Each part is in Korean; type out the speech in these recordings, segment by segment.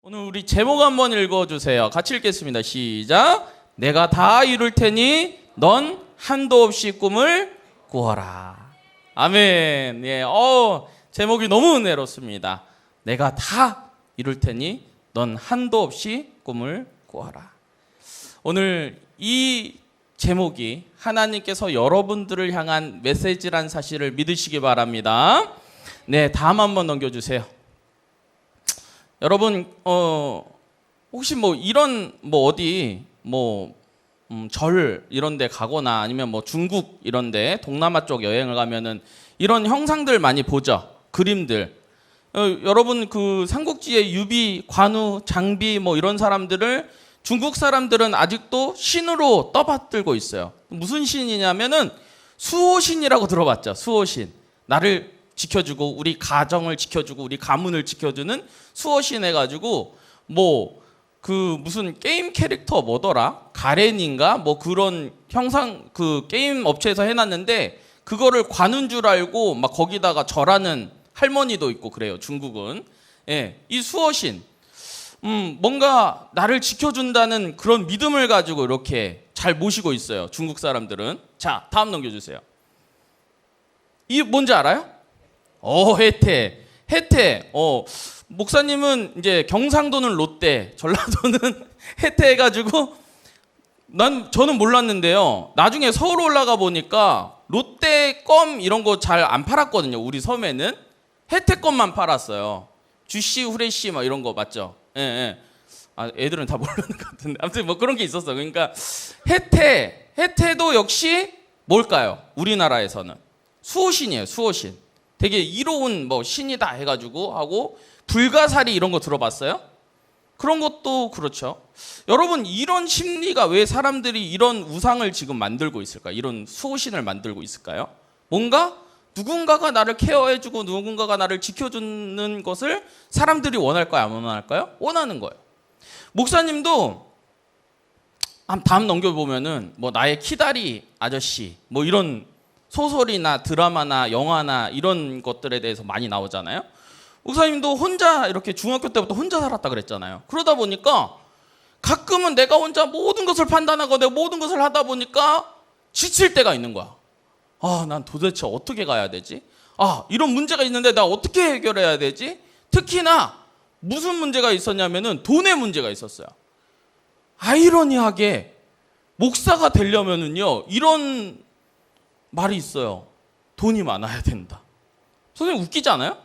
오늘 우리 제목 한번 읽어주세요. 같이 읽겠습니다. 시작. 내가 다 이룰 테니 넌 한도 없이 꿈을 꾸어라. 아멘. 예, 제목이 너무 은혜롭습니다. 내가 다 이룰 테니 넌 한도 없이 꿈을 꾸어라. 오늘 이 제목이 하나님께서 여러분들을 향한 메시지란 사실을 믿으시기 바랍니다. 네, 다음 한번 넘겨주세요. 여러분, 혹시 이런 어디 절 이런 데 가거나 아니면 중국 이런 데 동남아 쪽 여행을 가면은 이런 형상들 많이 보죠. 그림들. 여러분 그 삼국지의 유비, 관우, 장비 이런 사람들을 중국 사람들은 아직도 신으로 떠받들고 있어요. 무슨 신이냐면은 수호신이라고 들어봤죠. 수호신. 나를 지켜주고 우리 가정을 지켜주고 우리 가문을 지켜주는 수호신 해가지고 무슨 게임 캐릭터 뭐더라? 가렌인가? 그런 형상 그 게임 업체에서 해놨는데 그거를 관운 줄 알고 막 거기다가 절하는 할머니도 있고 그래요. 중국은. 예, 이 수호신 뭔가 나를 지켜준다는 그런 믿음을 가지고 이렇게 잘 모시고 있어요. 중국 사람들은. 자, 다음 넘겨주세요. 이 뭔지 알아요? 혜태. 목사님은 이제 경상도는 롯데, 전라도는 혜태 해가지고 저는 몰랐는데요. 나중에 서울 올라가 보니까 롯데 껌 이런 거 잘 안 팔았거든요. 우리 섬에는 혜태 껌만 팔았어요. 주씨, 후레쉬 이런 거 맞죠? 예. 애들은 다 모르는 것 같은데 아무튼 그런 게 있었어. 그러니까 혜태도 역시 뭘까요? 우리나라에서는 수호신이에요. 수호신. 되게 이로운 신이다 해가지고 하고 불가사리 이런 거 들어봤어요? 그런 것도 그렇죠. 여러분 이런 심리가 왜 사람들이 이런 우상을 지금 만들고 있을까? 이런 수호신을 만들고 있을까요? 뭔가 누군가가 나를 케어해주고 누군가가 나를 지켜주는 것을 사람들이 원할까요? 안 원할까요? 원하는 거예요. 목사님도 다음 넘겨보면은 나의 키다리 아저씨 이런 소설이나 드라마나 영화나 이런 것들에 대해서 많이 나오잖아요. 목사님도 혼자 이렇게 중학교 때부터 혼자 살았다 그랬잖아요. 그러다 보니까 가끔은 내가 혼자 모든 것을 판단하고 내가 모든 것을 하다 보니까 지칠 때가 있는 거야. 난 도대체 어떻게 가야 되지? 이런 문제가 있는데 나 어떻게 해결해야 되지? 특히나 무슨 문제가 있었냐면은 돈의 문제가 있었어요. 아이러니하게 목사가 되려면은요 이런 말이 있어요. 돈이 많아야 된다. 선생님 웃기지 않아요?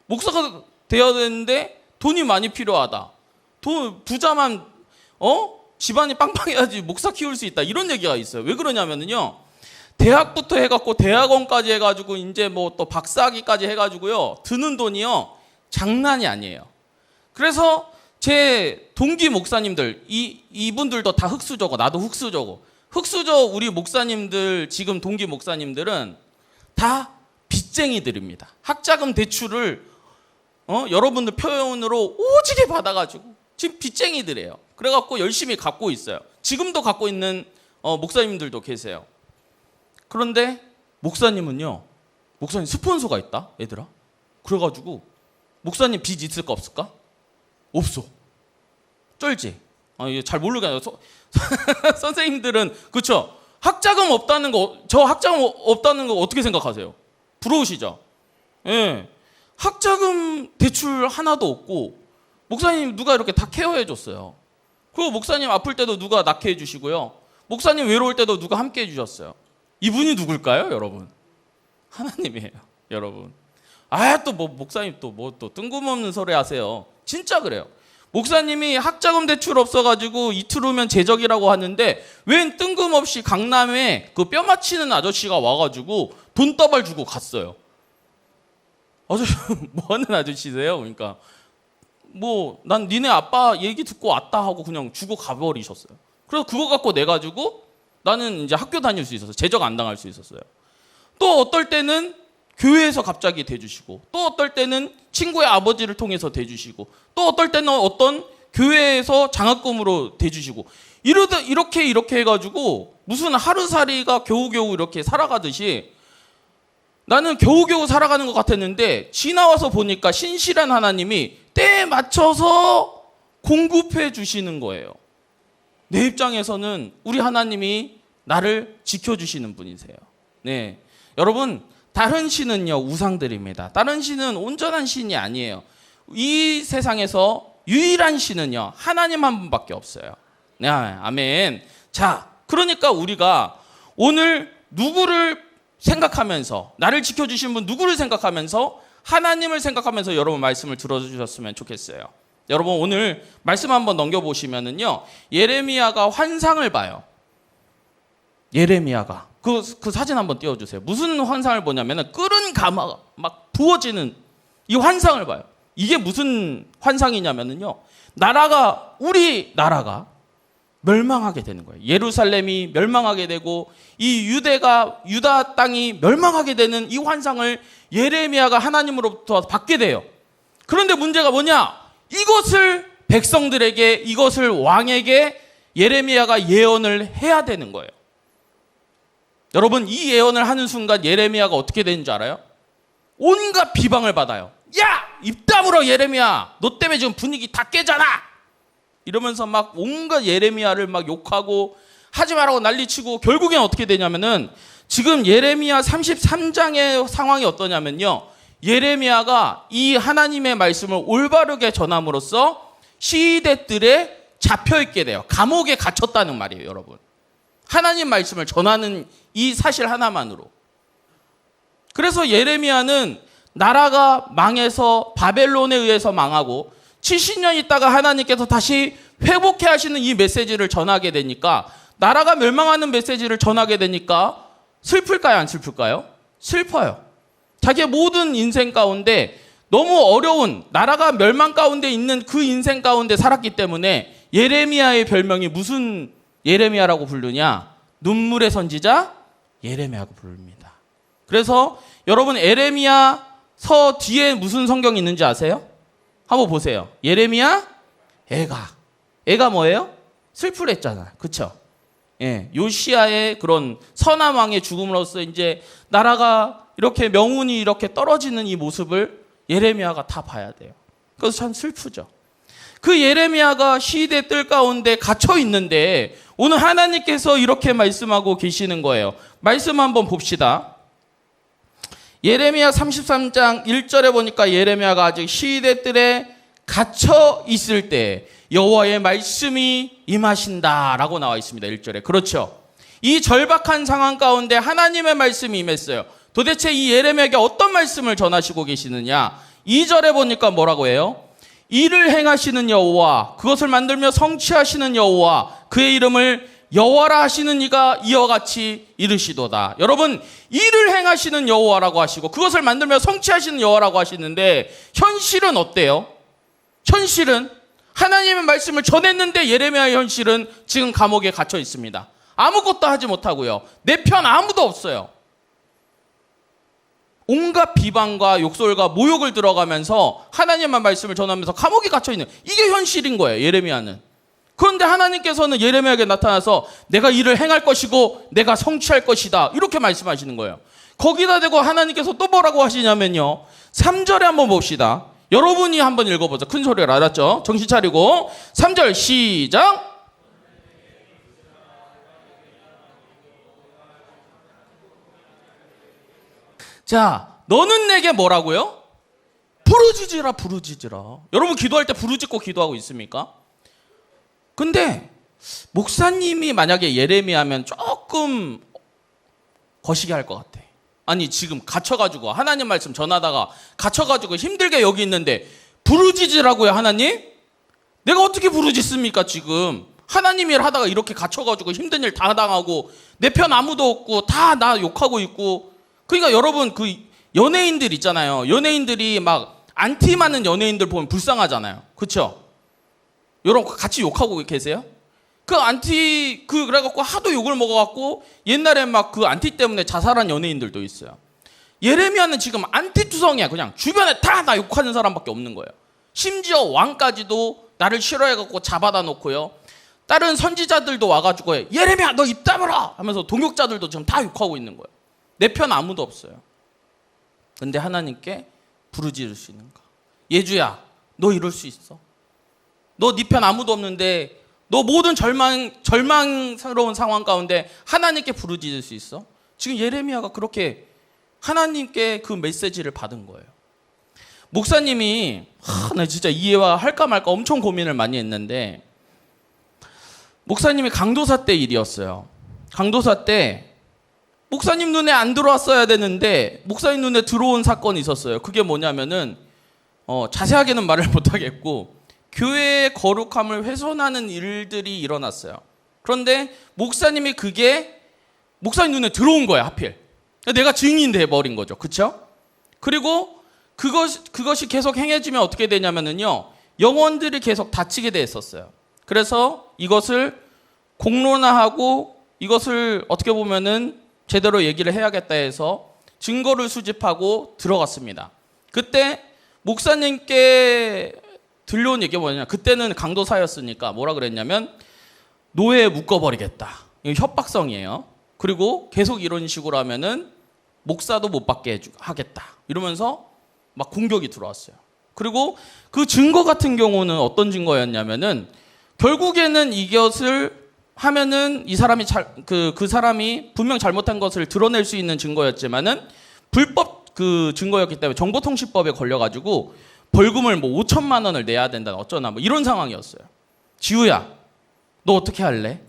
목사가 돼야 되는데 돈이 많이 필요하다. 부자만 집안이 빵빵해야지 목사 키울 수 있다. 이런 얘기가 있어요. 왜 그러냐면요. 대학부터 해갖고 대학원까지 해가지고 이제 또 박사학위까지 해가지고요. 드는 돈이요. 장난이 아니에요. 그래서 제 동기 목사님들 이분들도 다 흑수저고 나도 흑수저고 흑수저 우리 목사님들 지금 동기 목사님들은 다 빚쟁이들입니다. 학자금 대출을 여러분들 표현으로 오지게 받아가지고 지금 빚쟁이들이에요. 그래갖고 열심히 갚고 있어요. 지금도 갖고 있는 목사님들도 계세요. 그런데 목사님은요. 목사님 스폰서가 있다 얘들아. 그래가지고 목사님 빚 있을까 없을까? 없어. 쩔지? 잘 모르겠어요. 선생님들은 그렇죠. 학자금 없다는 거, 저 학자금 없다는 거 어떻게 생각하세요? 부러우시죠? 예. 학자금 대출 하나도 없고 목사님 누가 이렇게 다 케어해 줬어요. 그리고 목사님 아플 때도 누가 낫게 해주시고요. 목사님 외로울 때도 누가 함께 해주셨어요. 이분이 누굴까요, 여러분? 하나님이에요, 여러분. 또 목사님 또 뜬금없는 소리 하세요. 진짜 그래요. 목사님이 학자금 대출 없어가지고 이틀 후면 제적이라고 하는데 웬 뜬금없이 강남에 그 뼈 맞히는 아저씨가 와가지고 돈다발 주고 갔어요. 아저씨 뭐하는 아저씨세요? 그러니까 난 니네 아빠 얘기 듣고 왔다 하고 그냥 주고 가버리셨어요. 그래서 그거 갖고 내가지고 나는 이제 학교 다닐 수 있었어요. 제적 안 당할 수 있었어요. 또 어떨 때는 교회에서 갑자기 대주시고 또 어떨 때는 친구의 아버지를 통해서 대주시고 또 어떨 때는 어떤 교회에서 장학금으로 대주시고 이렇게 해가지고 무슨 하루살이가 겨우겨우 이렇게 살아가듯이 나는 겨우겨우 살아가는 것 같았는데 지나와서 보니까 신실한 하나님이 때에 맞춰서 공급해 주시는 거예요. 내 입장에서는 우리 하나님이 나를 지켜주시는 분이세요. 네, 여러분, 다른 신은요 우상들입니다. 다른 신은 온전한 신이 아니에요. 이 세상에서 유일한 신은요 하나님 한 분밖에 없어요. 네, 아멘. 자, 그러니까 우리가 오늘 누구를 생각하면서, 나를 지켜주신 분 누구를 생각하면서, 하나님을 생각하면서 여러분 말씀을 들어주셨으면 좋겠어요. 여러분 오늘 말씀 한번 넘겨보시면은요 예레미야가 환상을 봐요. 예레미야가 그 사진 한번 띄워주세요. 무슨 환상을 보냐면은 끓은 가마가 막 부어지는 이 환상을 봐요. 이게 무슨 환상이냐면은요 우리 나라가 멸망하게 되는 거예요. 예루살렘이 멸망하게 되고 이 유다 땅이 멸망하게 되는 이 환상을 예레미야가 하나님으로부터 받게 돼요. 그런데 문제가 뭐냐? 이것을 백성들에게, 이것을 왕에게 예레미야가 예언을 해야 되는 거예요. 여러분, 이 예언을 하는 순간 예레미야가 어떻게 되는 줄 알아요? 온갖 비방을 받아요. 야! 입 다물어 예레미야! 너 때문에 지금 분위기 다 깨잖아! 이러면서 막 온갖 예레미야를 막 욕하고 하지 말라고 난리치고, 결국엔 어떻게 되냐면은 지금 예레미야 33장의 상황이 어떠냐면요, 예레미야가 이 하나님의 말씀을 올바르게 전함으로써 시대들에 잡혀있게 돼요. 감옥에 갇혔다는 말이에요, 여러분. 하나님 말씀을 전하는 이 사실 하나만으로. 그래서 예레미야는 나라가 망해서 바벨론에 의해서 망하고 70년 있다가 하나님께서 다시 회복해 하시는 이 메시지를 전하게 되니까, 나라가 멸망하는 메시지를 전하게 되니까 슬플까요, 안 슬플까요? 슬퍼요. 자기의 모든 인생 가운데 너무 어려운, 나라가 멸망 가운데 있는 그 인생 가운데 살았기 때문에 예레미야의 별명이 무슨 예레미야라고 부르냐? 눈물의 선지자 예레미야라고 부릅니다. 그래서 여러분 예레미야서 뒤에 무슨 성경이 있는지 아세요? 한번 보세요. 예레미야 애가 뭐예요? 슬프랬잖아요. 그렇죠? 예, 요시야의 그런 선한 왕의 죽음으로써 이제 나라가 이렇게 명운이 이렇게 떨어지는 이 모습을 예레미야가 다 봐야 돼요. 그래서 참 슬프죠. 그 예레미야가 시대 뜰 가운데 갇혀 있는데 오늘 하나님께서 이렇게 말씀하고 계시는 거예요. 말씀 한번 봅시다. 예레미야 33장 1절에 보니까 예레미야가 아직 시대 뜰에 갇혀 있을 때 여호와의 말씀이 임하신다라고 나와 있습니다. 1절에. 그렇죠. 이 절박한 상황 가운데 하나님의 말씀이 임했어요. 도대체 이 예레미야에게 어떤 말씀을 전하시고 계시느냐? 2절에 보니까 뭐라고 해요? 이를 행하시는 여호와, 그것을 만들며 성취하시는 여호와, 그의 이름을 여호와라 하시는 이가 이와 같이 이르시도다. 여러분, 이를 행하시는 여호와라고 하시고 그것을 만들며 성취하시는 여호와라고 하시는데, 현실은 어때요? 현실은 하나님의 말씀을 전했는데 예레미야의 현실은 지금 감옥에 갇혀 있습니다. 아무것도 하지 못하고요. 내 편 아무도 없어요. 온갖 비방과 욕설과 모욕을 들어가면서 하나님의 말씀을 전하면서 감옥에 갇혀 있는, 이게 현실인 거예요, 예레미야는. 그런데 하나님께서는 예레미야에게 나타나서 내가 이를 행할 것이고 내가 성취할 것이다, 이렇게 말씀하시는 거예요. 거기다 대고 하나님께서 또 뭐라고 하시냐면요, 3절에 한번 봅시다. 여러분이 한번 읽어보세요. 큰 소리로, 알았죠? 정신 차리고 3절 시작. 자, 너는 내게 뭐라고요? 부르짖으라, 부르짖으라. 여러분 기도할 때 부르짖고 기도하고 있습니까? 근데 목사님이 만약에 예레미야면 조금 거시기 할 것 같아. 아니 지금 갇혀가지고 하나님 말씀 전하다가 갇혀가지고 힘들게 여기 있는데 부르짖으라고요, 하나님? 내가 어떻게 부르짖습니까 지금? 하나님 일 하다가 이렇게 갇혀가지고 힘든 일 다 당하고 내 편 아무도 없고 다 나 욕하고 있고. 그러니까 여러분 그 연예인들 있잖아요. 연예인들이 막 안티 많은 연예인들 보면 불쌍하잖아요. 그렇죠? 여러분 같이 욕하고 계세요? 그 안티 그래갖고 하도 욕을 먹어갖고 옛날에 막 그 안티 때문에 자살한 연예인들도 있어요. 예레미야는 지금 안티투성이야. 그냥 주변에 다 나 욕하는 사람밖에 없는 거예요. 심지어 왕까지도 나를 싫어해갖고 잡아다 놓고요. 다른 선지자들도 와가지고 예레미야 너 입 다물어 하면서 동역자들도 지금 다 욕하고 있는 거예요. 내 편 아무도 없어요. 근데 하나님께 부르짖을 수 있는가? 예주야, 너 이럴 수 있어? 너 네 편 아무도 없는데 너 모든 절망스러운 상황 가운데 하나님께 부르짖을 수 있어? 지금 예레미야가 그렇게 하나님께 그 메시지를 받은 거예요. 목사님이 나 진짜 이해와 할까 말까 엄청 고민을 많이 했는데, 목사님이 강도사 때 일이었어요. 강도사 때 목사님 눈에 안 들어왔어야 되는데 목사님 눈에 들어온 사건이 있었어요. 그게 뭐냐면은 자세하게는 말을 못하겠고 교회의 거룩함을 훼손하는 일들이 일어났어요. 그런데 목사님이 그게 목사님 눈에 들어온 거야, 하필. 내가 증인이 돼버린 거죠. 그렇죠? 그리고 그것이 계속 행해지면 어떻게 되냐면요, 영혼들이 계속 다치게 됐었어요. 그래서 이것을 공론화하고 이것을 어떻게 보면은 제대로 얘기를 해야겠다 해서 증거를 수집하고 들어갔습니다. 그때 목사님께 들려온 얘기가 뭐냐, 그때는 강도사였으니까 뭐라 그랬냐면 노예에 묶어버리겠다. 이거 협박성이에요. 그리고 계속 이런 식으로 하면은 목사도 못 받게 하겠다. 이러면서 막 공격이 들어왔어요. 그리고 그 증거 같은 경우는 어떤 증거였냐면은 결국에는 이것을 하면은 이 사람이 그 사람이 분명 잘못한 것을 드러낼 수 있는 증거였지만은 불법 그 증거였기 때문에 정보통신법에 걸려가지고 벌금을 뭐 5천만 원을 내야 된다 어쩌나 뭐 이런 상황이었어요. 지우야, 너 어떻게 할래?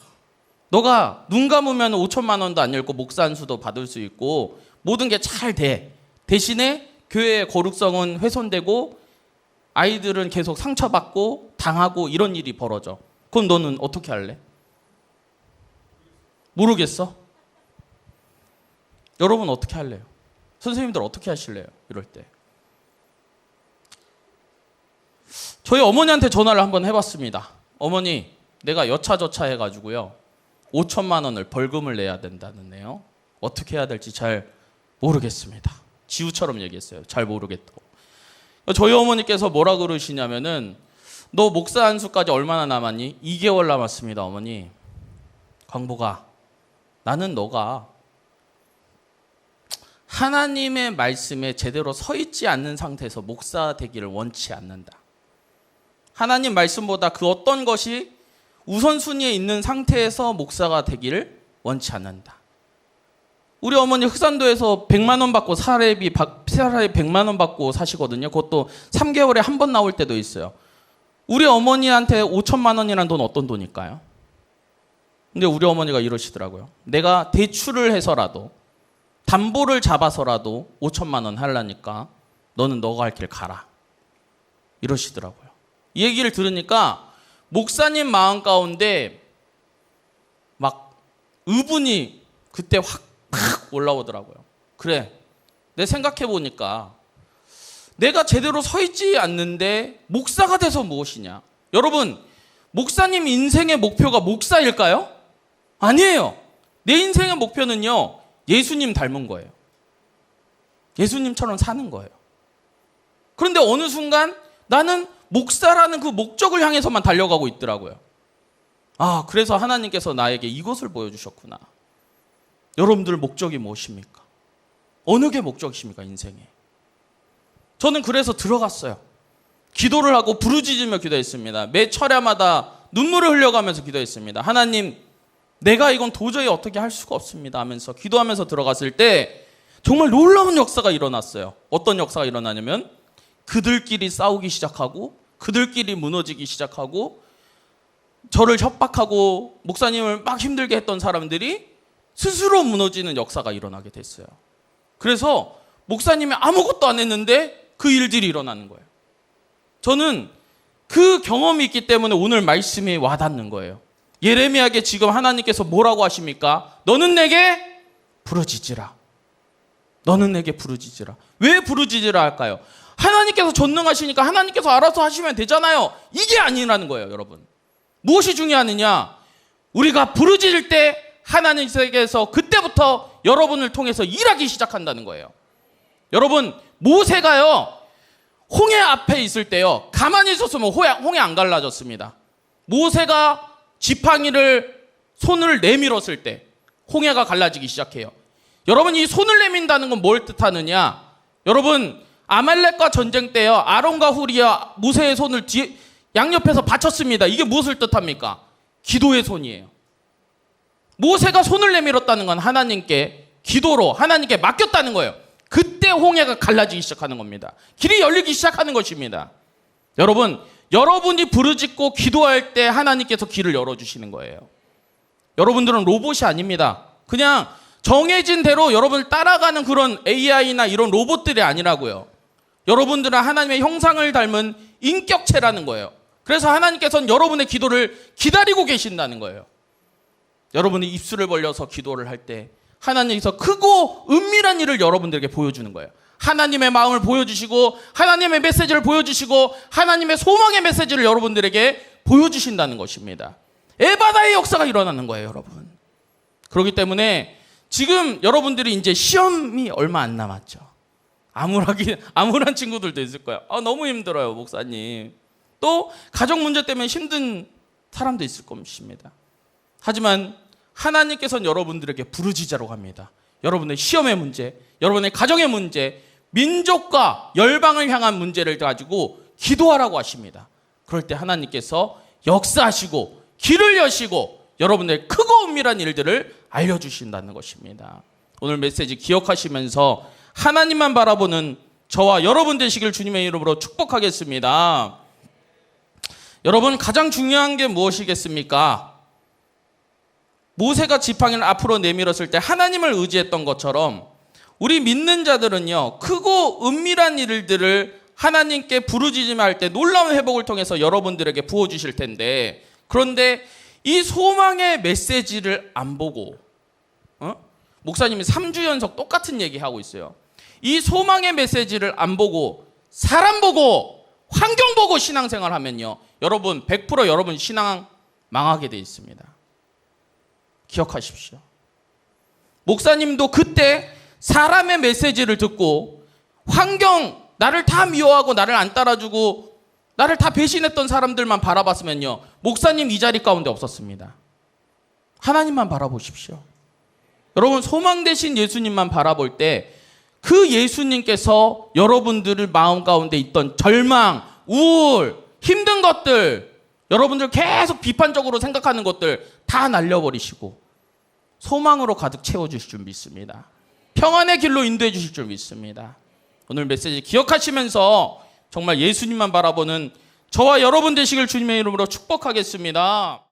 너가 눈 감으면 5천만 원도 안 열고 목사 안수도 받을 수 있고 모든 게 잘 돼. 대신에 교회의 거룩성은 훼손되고 아이들은 계속 상처받고 당하고 이런 일이 벌어져. 그럼 너는 어떻게 할래? 모르겠어? 여러분 어떻게 할래요? 선생님들 어떻게 하실래요? 이럴 때. 저희 어머니한테 전화를 한번 해봤습니다. 어머니, 내가 여차저차 해가지고요 5천만 원을 벌금을 내야 된다는데요, 어떻게 해야 될지 잘 모르겠습니다. 지우처럼 얘기했어요. 잘 모르겠다고. 저희 어머니께서 뭐라 그러시냐면은, 너 목사 안수까지 얼마나 남았니? 2개월 남았습니다. 어머니, 광복아, 나는 너가 하나님의 말씀에 제대로 서 있지 않는 상태에서 목사 되기를 원치 않는다. 하나님 말씀보다 그 어떤 것이 우선순위에 있는 상태에서 목사가 되기를 원치 않는다. 우리 어머니 흑산도에서 100만 원 받고 사례비 100만 원 받고 사시거든요. 그것도 3개월에 한 번 나올 때도 있어요. 우리 어머니한테 5천만 원이란 돈 어떤 돈일까요? 근데 우리 어머니가 이러시더라고요. 내가 대출을 해서라도 담보를 잡아서라도 5천만 원 하려니까 너는 너가 할 길 가라. 이러시더라고요. 이 얘기를 들으니까 목사님 마음 가운데 막 의분이 그때 확 올라오더라고요. 그래, 내 생각해 보니까 내가 제대로 서 있지 않는데 목사가 돼서 무엇이냐. 여러분, 목사님 인생의 목표가 목사일까요? 아니에요. 내 인생의 목표는요, 예수님 닮은 거예요. 예수님처럼 사는 거예요. 그런데 어느 순간 나는 목사라는 그 목적을 향해서만 달려가고 있더라고요. 아, 그래서 하나님께서 나에게 이것을 보여주셨구나. 여러분들 목적이 무엇입니까? 어느 게 목적이십니까, 인생에? 저는 그래서 들어갔어요. 기도를 하고 부르짖으며 기도했습니다. 매 철야마다 눈물을 흘려가면서 기도했습니다. 하나님, 내가 이건 도저히 어떻게 할 수가 없습니다 하면서 기도하면서 들어갔을 때 정말 놀라운 역사가 일어났어요. 어떤 역사가 일어나냐면 그들끼리 싸우기 시작하고 그들끼리 무너지기 시작하고 저를 협박하고 목사님을 막 힘들게 했던 사람들이 스스로 무너지는 역사가 일어나게 됐어요. 그래서 목사님이 아무것도 안 했는데 그 일들이 일어나는 거예요. 저는 그 경험이 있기 때문에 오늘 말씀이 와닿는 거예요. 예레미야에게 지금 하나님께서 뭐라고 하십니까? 너는 내게 부르짖으라. 너는 내게 부르짖으라. 왜 부르짖으라 할까요? 하나님께서 전능하시니까 하나님께서 알아서 하시면 되잖아요. 이게 아니라는 거예요, 여러분. 무엇이 중요하느냐? 우리가 부르짖을 때 하나님께서 그때부터 여러분을 통해서 일하기 시작한다는 거예요. 여러분, 모세가요, 홍해 앞에 있을 때요, 가만히 있었으면 홍해 안 갈라졌습니다. 모세가 지팡이를 손을 내밀었을 때 홍해가 갈라지기 시작해요. 여러분, 이 손을 내민다는 건 뭘 뜻하느냐? 여러분, 아말렉과 전쟁 때요, 아론과 후리와 모세의 손을 양옆에서 바쳤습니다. 이게 무엇을 뜻합니까? 기도의 손이에요. 모세가 손을 내밀었다는 건 하나님께 기도로 하나님께 맡겼다는 거예요. 그때 홍해가 갈라지기 시작하는 겁니다. 길이 열리기 시작하는 것입니다. 여러분, 여러분이 부르짖고 기도할 때 하나님께서 길을 열어주시는 거예요. 여러분들은 로봇이 아닙니다. 그냥 정해진 대로 여러분을 따라가는 그런 AI나 이런 로봇들이 아니라고요. 여러분들은 하나님의 형상을 닮은 인격체라는 거예요. 그래서 하나님께서는 여러분의 기도를 기다리고 계신다는 거예요. 여러분이 입술을 벌려서 기도를 할 때 하나님께서 크고 은밀한 일을 여러분들에게 보여주는 거예요. 하나님의 마음을 보여주시고 하나님의 메시지를 보여주시고 하나님의 소망의 메시지를 여러분들에게 보여주신다는 것입니다. 에바다의 역사가 일어나는 거예요, 여러분. 그렇기 때문에 지금 여러분들이 이제 시험이 얼마 안 남았죠. 암울한 친구들도 있을 거예요. 너무 힘들어요, 목사님. 또 가정 문제 때문에 힘든 사람도 있을 것입니다. 하지만 하나님께서는 여러분들에게 부르짖으라고 합니다. 여러분의 시험의 문제, 여러분의 가정의 문제, 민족과 열방을 향한 문제를 가지고 기도하라고 하십니다. 그럴 때 하나님께서 역사하시고 길을 여시고 여러분의 크고 은밀한 일들을 알려주신다는 것입니다. 오늘 메시지 기억하시면서 하나님만 바라보는 저와 여러분 되시길 주님의 이름으로 축복하겠습니다. 여러분, 가장 중요한 게 무엇이겠습니까? 모세가 지팡이를 앞으로 내밀었을 때 하나님을 의지했던 것처럼 우리 믿는 자들은요, 크고 은밀한 일들을 하나님께 부르짖음할 때 놀라운 회복을 통해서 여러분들에게 부어주실 텐데, 그런데 이 소망의 메시지를 안 보고 목사님이 3주 연속 똑같은 얘기하고 있어요. 이 소망의 메시지를 안 보고 사람 보고 환경 보고 신앙생활 하면요, 여러분 100% 여러분 신앙 망하게 돼 있습니다. 기억하십시오. 목사님도 그때 사람의 메시지를 듣고 환경, 나를 다 미워하고 나를 안 따라주고 나를 다 배신했던 사람들만 바라봤으면요, 목사님 이 자리 가운데 없었습니다. 하나님만 바라보십시오. 여러분, 소망 되신 예수님만 바라볼 때 그 예수님께서 여러분들의 마음 가운데 있던 절망, 우울, 힘든 것들, 여러분들 계속 비판적으로 생각하는 것들 다 날려버리시고 소망으로 가득 채워주실 줄 믿습니다. 평안의 길로 인도해 주실 줄 믿습니다. 오늘 메시지 기억하시면서 정말 예수님만 바라보는 저와 여러분 되시길 주님의 이름으로 축복하겠습니다.